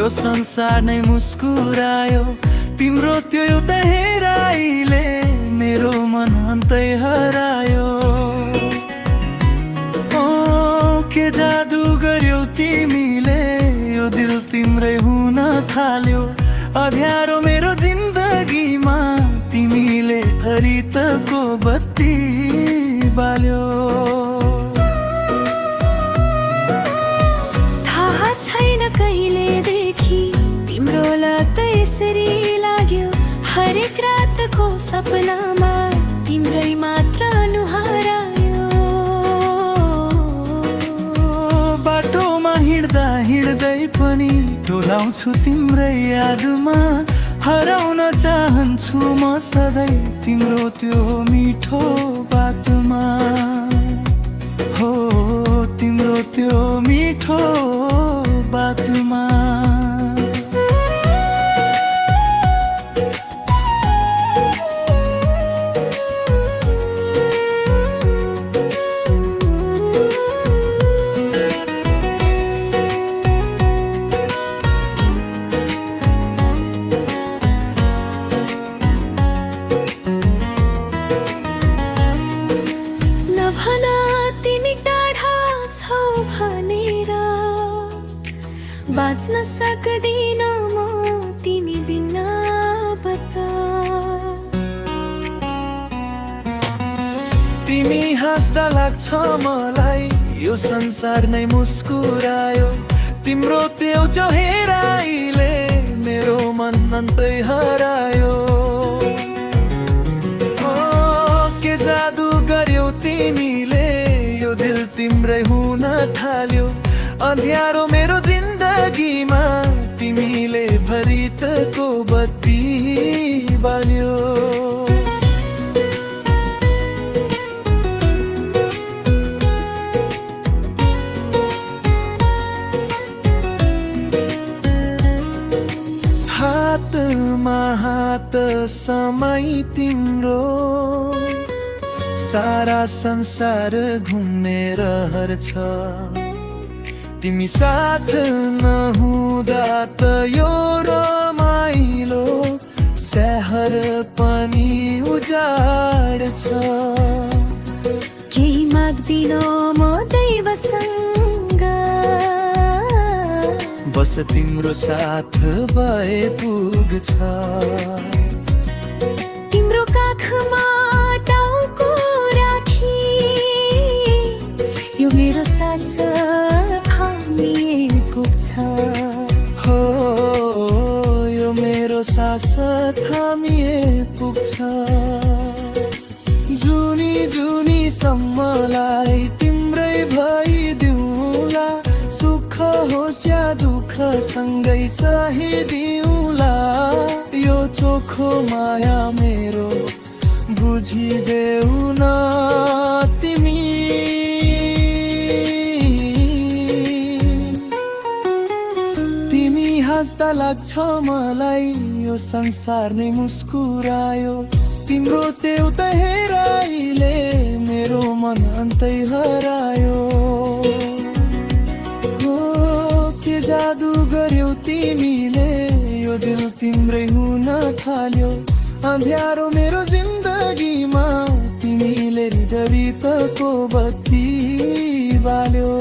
यो संसार नै मुस्कुरायो। तिम्रो त्यो एउटा हेराइले मेरो मन अन्तै हरायो। के जादु गर्यौ तिमीले, यो दिल तिम्रै हुन थाल्यो। अँध्यारो मेरो जिन्दगीमा तिमीले हरितको बत्ती बाल्यो। थाहा छैन कहिलेदेखि तिम्रो लत यसरी लाग्यो। हरेक रातको सपनामा तिम्रै मात्र अनुहार आयो। बाटोमा हिँड्दा हिँड्दै पनि डोलाउँछु तिम्रै यादमा। हराउन चाहन्छु म सधैँ तिम्रो त्यो मिठो बातमा। हो तिम्रो त्यो मिठो बातमा। बाँच्न सक्दिन म तिमी बिना पता। तिमी हाँस्दा लाग्छ मलाई यो संसार नै मुस्कुरायो। तिम्रो त्यो चेहराले मेरो मन अन्तै हरायो। के जादु गर्यौ तिमीले, यो दिल तिम्रै हुन थाल्यो। अँध्यारो मेरो जिन्दगीमा तिमीले भरितको बत्ती बाल्यो। हातमा हात समय तिम्रो, सारा संसार घुम्ने रहर छ। तिमी साथ नहुँदा त यो रमाइलो शहर पनि उजाड छ। केही माग्दिन म दैवसँग, बस तिम्रो साथ भए पुग्छ। तिम्रो काखमा टाउको राखी यो मेरो सास पुग्छ। हो यो मेरो सास थामिए पुग्छ। जुनी जुनी सम्मलाई तिम्रै भइदिउँला। सुख होस् या दुःख सँगै सहिदिउँला। यो चोखो माया मेरो बुझिदेऊ न तिमी। हाँस्दा लाग्छ मलाई यो संसार नै मुस्कुरायो। तिम्रो त्यो त हेराइले मेरो मन अन्तै हरायो। के जादु गर्यौ तिमीले, यो दिल तिम्रै हुन थाल्यो। अँध्यारो मेरो जिन्दगीमा तिमीले हरितको बत्ती बाल्यो।